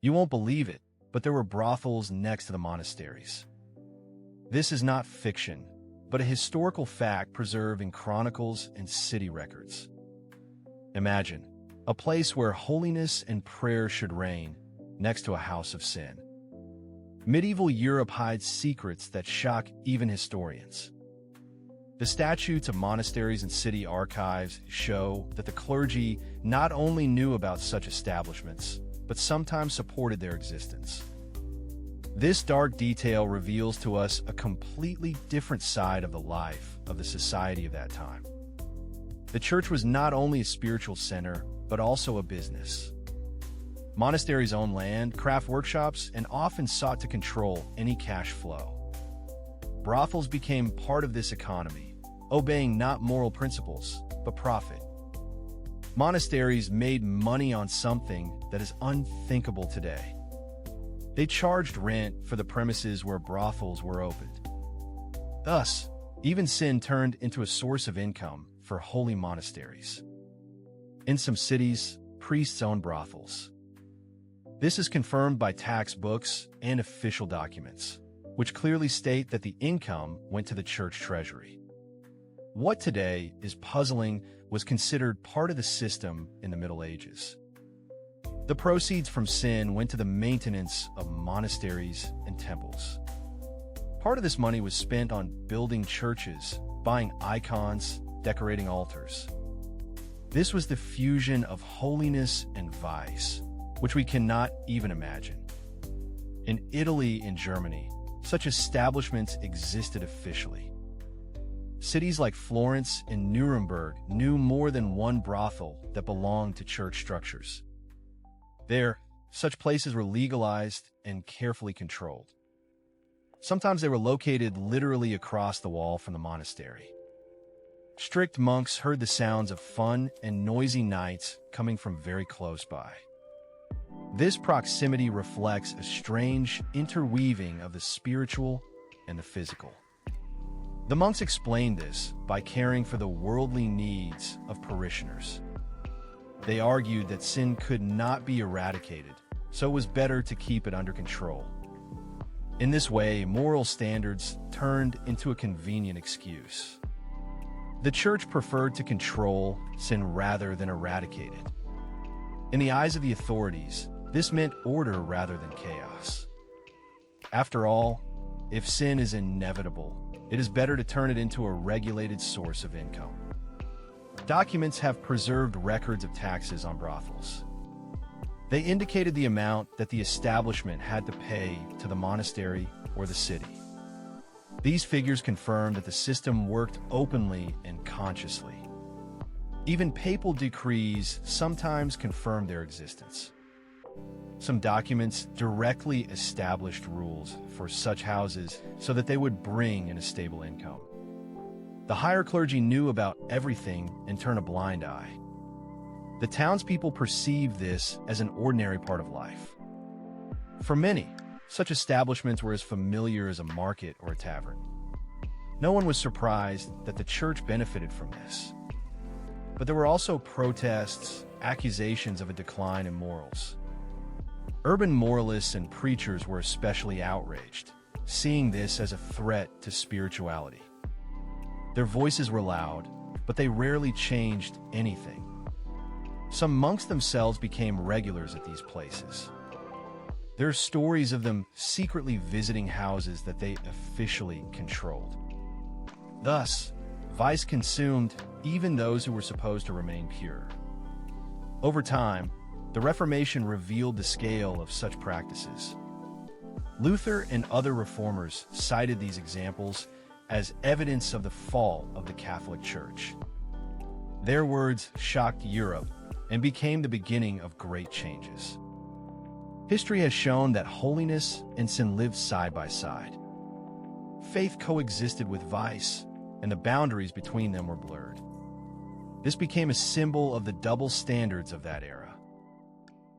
You won't believe it, but there were brothels next to the monasteries. This is not fiction, but a historical fact preserved in chronicles and city records. Imagine, a place where holiness and prayer should reign, next to a house of sin. Medieval Europe hides secrets that shock even historians. The statutes of monasteries and city archives show that the clergy not only knew about such establishments, but sometimes supported their existence. This dark detail reveals to us a completely different side of the life of the society of that time. The church was not only a spiritual center, but also a business. Monasteries owned land, craft workshops, and often sought to control any cash flow. Brothels became part of this economy, obeying not moral principles, but profit. Monasteries made money on something that is unthinkable today. They charged rent for the premises where brothels were opened. Thus, even sin turned into a source of income for holy monasteries. In some cities, priests owned brothels. This is confirmed by tax books and official documents, which clearly state that the income went to the church treasury. What today is puzzling was considered part of the system in the Middle Ages. The proceeds from sin went to the maintenance of monasteries and temples. Part of this money was spent on building churches, buying icons, decorating altars. This was the fusion of holiness and vice, which we cannot even imagine. In Italy and Germany, such establishments existed officially. Cities like Florence and Nuremberg knew more than one brothel that belonged to church structures. There, such places were legalized and carefully controlled. Sometimes they were located literally across the wall from the monastery. Strict monks heard the sounds of fun and noisy nights coming from very close by. This proximity reflects a strange interweaving of the spiritual and the physical. The monks explained this by caring for the worldly needs of parishioners. They argued that sin could not be eradicated, so it was better to keep it under control. In this way, moral standards turned into a convenient excuse. The church preferred to control sin rather than eradicate it. In the eyes of the authorities, this meant order rather than chaos. After all, if sin is inevitable, it is better to turn it into a regulated source of income. Documents have preserved records of taxes on brothels. They indicated the amount that the establishment had to pay to the monastery or the city. These figures confirm that the system worked openly and consciously. Even papal decrees sometimes confirmed their existence. Some documents directly established rules for such houses so that they would bring in a stable income. The higher clergy knew about everything and turned a blind eye. The townspeople perceived this as an ordinary part of life. For many, such establishments were as familiar as a market or a tavern. No one was surprised that the church benefited from this. But there were also protests, accusations of a decline in morals. Urban moralists and preachers were especially outraged, seeing this as a threat to spirituality. Their voices were loud, but they rarely changed anything. Some monks themselves became regulars at these places. There are stories of them secretly visiting houses that they officially controlled. Thus, vice consumed even those who were supposed to remain pure. Over time, the Reformation revealed the scale of such practices. Luther and other reformers cited these examples as evidence of the fall of the Catholic Church. Their words shocked Europe and became the beginning of great changes. History has shown that holiness and sin lived side by side. Faith coexisted with vice, and the boundaries between them were blurred. This became a symbol of the double standards of that era.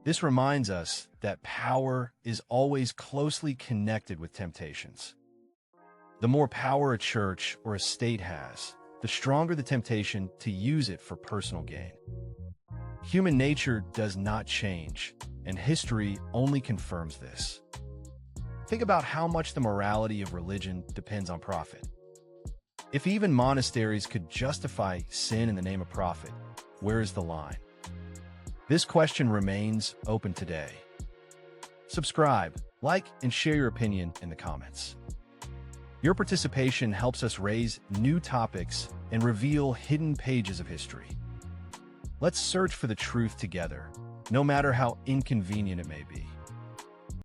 This reminds us that power is always closely connected with temptations. The more power a church or a state has, the stronger the temptation to use it for personal gain. Human nature does not change, and history only confirms this. Think about how much the morality of religion depends on profit. If even monasteries could justify sin in the name of profit, where is the line? This question remains open today. Subscribe, like, and share your opinion in the comments. Your participation helps us raise new topics and reveal hidden pages of history. Let's search for the truth together, no matter how inconvenient it may be.